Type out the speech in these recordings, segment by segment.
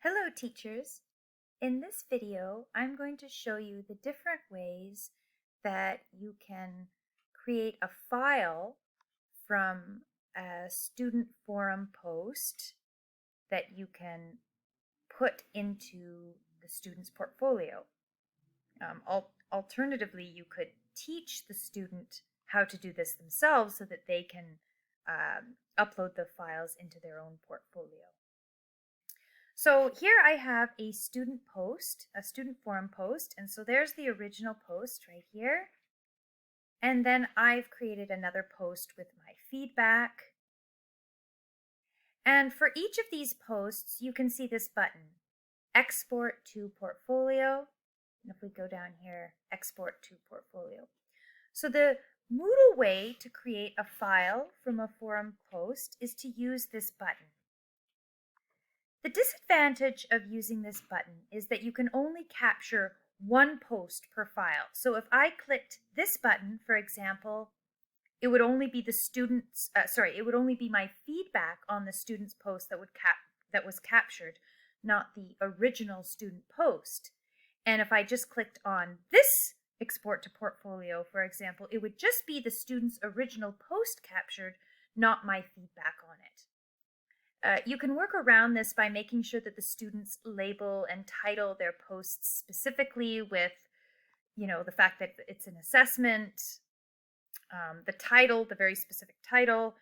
Hello teachers! In this video, I'm going to show you the different ways that you can create a file from a student forum post that you can put into the student's portfolio. Alternatively, you could teach the student how to do this themselves so that they can upload the files into their own portfolio. So here I have a student post, a student forum post, and so there's the original post right here. And then I've created another post with my feedback. And for each of these posts, you can see this button, Export to Portfolio. And if we go down here, Export to Portfolio. So the Moodle way to create a file from a forum post is to use this button. The disadvantage of using this button is that you can only capture one post per file. So if I clicked this button, for example, it would only be the student's, it would only be my feedback on the student's post that was captured, not the original student post. And if I just clicked on this export to portfolio, for example, it would just be the student's original post captured, not my feedback on it. You can work around this by making sure that the students label and title their posts specifically with, the fact that it's an assessment, the title, the very specific title,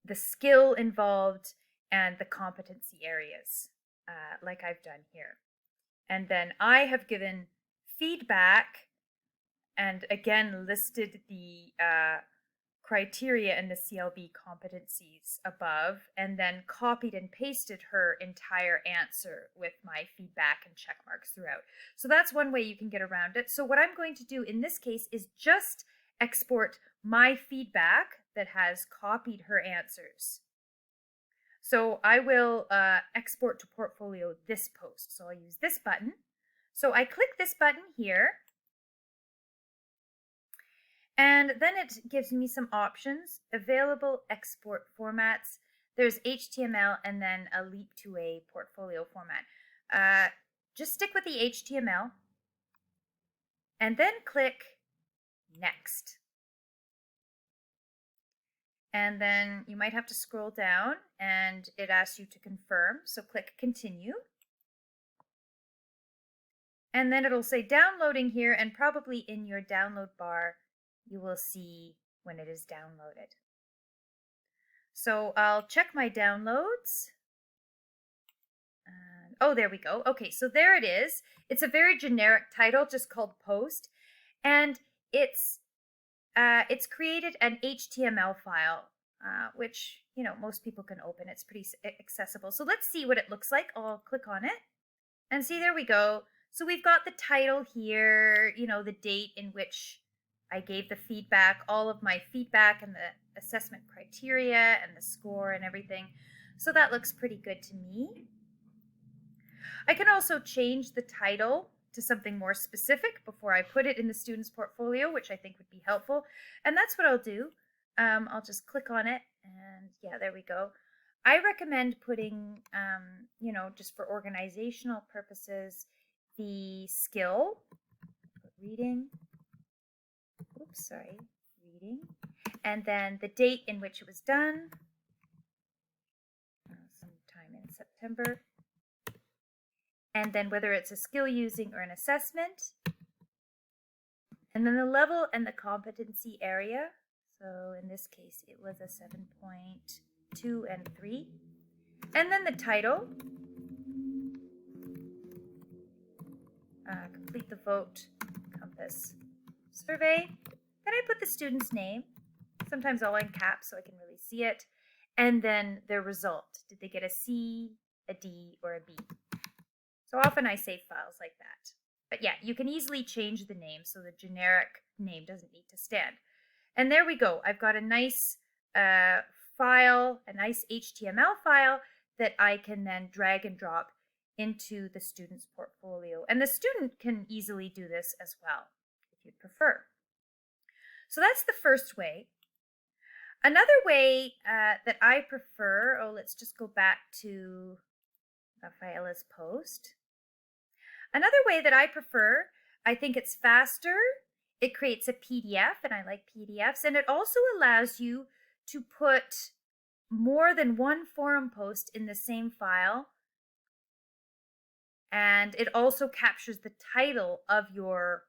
the skill involved, and the competency areas, like I've done here. And then I have given feedback and again listed the criteria and the CLB competencies above, and then copied and pasted her entire answer with my feedback and check marks throughout. So that's one way you can get around it. So what I'm going to do in this case is just export my feedback that has copied her answers. So I will export to portfolio this post. So I'll use this button. So I click this button here, and then it gives me some options, available export formats. There's HTML and then a leap to a portfolio format. Just stick with the HTML and then click Next. And then you might have to scroll down and it asks you to confirm, so click Continue. And then it'll say downloading here, and probably in your download bar you will see when it is downloaded. So I'll check my downloads. Oh, there we go. Okay, so there it is. It's a very generic title, just called Post, and it's created an HTML file, which most people can open. It's pretty accessible. So let's see what it looks like. I'll click on it, and see, there we go. So we've got the title here, the date in which I gave the feedback, all of my feedback and the assessment criteria and the score and everything. So that looks pretty good to me. I can also change the title to something more specific before I put it in the student's portfolio, which I think would be helpful. And that's what I'll do. I'll just click on it, and yeah, there we go. I recommend putting, just for organizational purposes, the skill, reading, reading, and then the date in which it was done, sometime in September, and then whether it's a skill using or an assessment, and then the level and the competency area. So in this case, it was a 7.2 and 3, and then the title, complete the vote compass survey. Then I put the student's name, sometimes all in caps so I can really see it, and then their result. Did they get a C, a D, or a B? So often I save files like that. But yeah, you can easily change the name so the generic name doesn't need to stand. And there we go. I've got a nice file, a nice HTML file that I can then drag and drop into the student's portfolio. And the student can easily do this as well, if you'd prefer. So that's the first way. Another way that I prefer, let's just go back to Rafaela's post. Another way that I prefer, I think it's faster. It creates a PDF, and I like PDFs, and it also allows you to put more than one forum post in the same file. And it also captures the title of your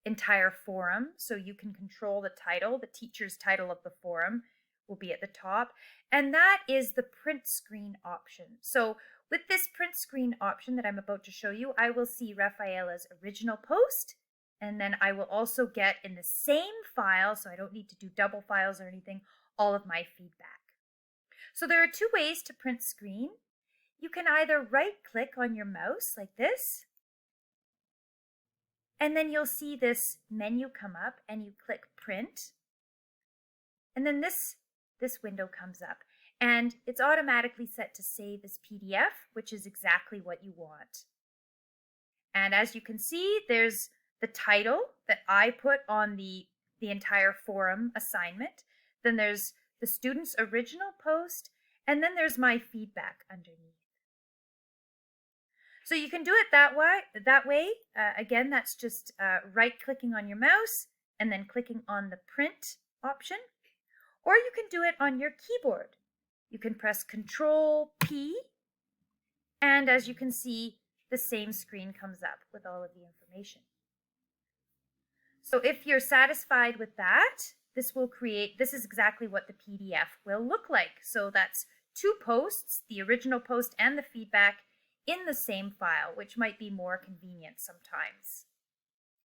entire forum, so you can control the title. The teacher's title of the forum will be at the top, and that is the print screen option. So with this print screen option that I'm about to show you, I will see Rafaela's original post, and then I will also get in the same file, so I don't need to do double files or anything, all of my feedback. So there are two ways to print screen. You can either right-click on your mouse like this, and then you'll see this menu come up, and you click print, and then this window comes up, and it's automatically set to save as PDF, which is exactly what you want. And as you can see, there's the title that I put on the entire forum assignment. Then there's the student's original post, and then there's my feedback underneath. So you can do it that way. Again, that's just right-clicking on your mouse and then clicking on the print option. Or you can do it on your keyboard. You can press Control-P, and as you can see, the same screen comes up with all of the information. So if you're satisfied with that, this is exactly what the PDF will look like. So that's two posts, the original post and the feedback, in the same file, which might be more convenient sometimes,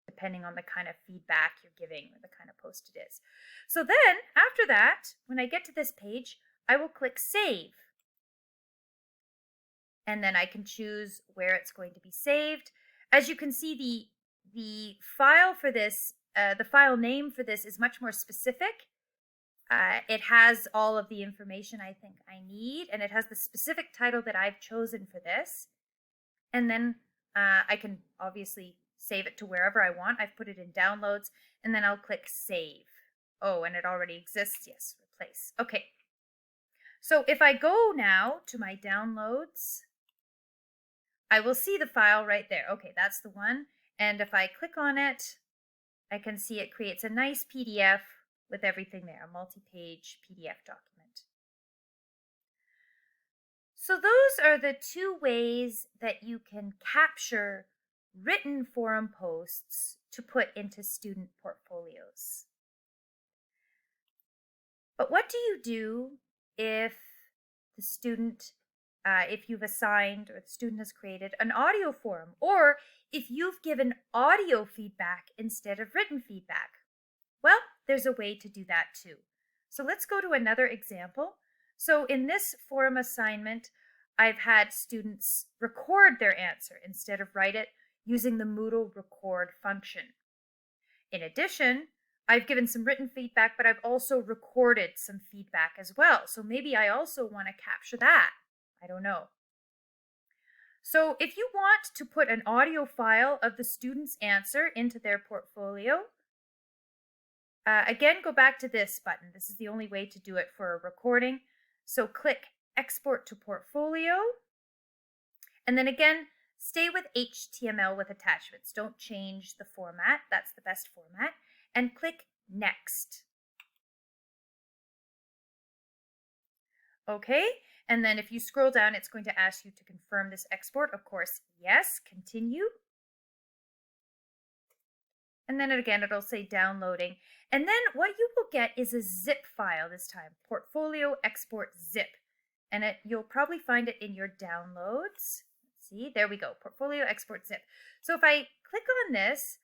depending on the kind of feedback you're giving or the kind of post it is. So then, after that, when I get to this page, I will click Save. And then I can choose where it's going to be saved. As you can see, the file for this, the file name for this is much more specific. It has all of the information I think I need, and it has the specific title that I've chosen for this. And then I can obviously save it to wherever I want. I've put it in downloads, and then I'll click save. Oh, and it already exists. Yes, replace. Okay. So if I go now to my downloads, I will see the file right there. Okay, that's the one. And if I click on it, I can see it creates a nice PDF with everything there, a multi-page PDF document. So those are the two ways that you can capture written forum posts to put into student portfolios. But what do you do if the student, if you've assigned or the student has created an audio forum, or if you've given audio feedback instead of written feedback? Well, there's a way to do that too. So let's go to another example. So in this forum assignment, I've had students record their answer instead of write it using the Moodle record function. In addition, I've given some written feedback, but I've also recorded some feedback as well. So maybe I also want to capture that. I don't know. So if you want to put an audio file of the student's answer into their portfolio, again, go back to this button. This is the only way to do it for a recording. So click Export to Portfolio. And then again, stay with HTML with attachments. Don't change the format. That's the best format. And click Next. Okay, and then if you scroll down, it's going to ask you to confirm this export. Of course, yes, continue. And then again, it'll say downloading. And then what you will get is a zip file this time, portfolio export zip. And you'll probably find it in your downloads. Let's see, there we go, portfolio export zip. So if I click on this,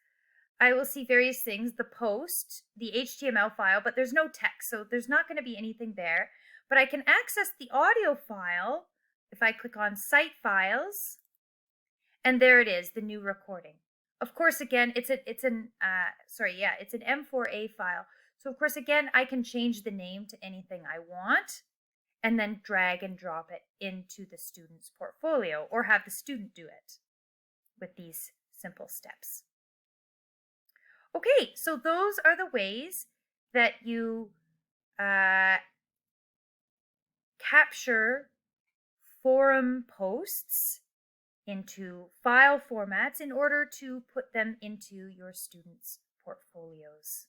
I will see various things, the post, the HTML file, but there's no text, so there's not going to be anything there. But I can access the audio file if I click on Cite Files, and there it is, the new recording. Of course, again, it's an M4A file. So of course, again, I can change the name to anything I want, and then drag and drop it into the student's portfolio, or have the student do it with these simple steps. Okay, so those are the ways that you capture forum posts into file formats in order to put them into your students' portfolios.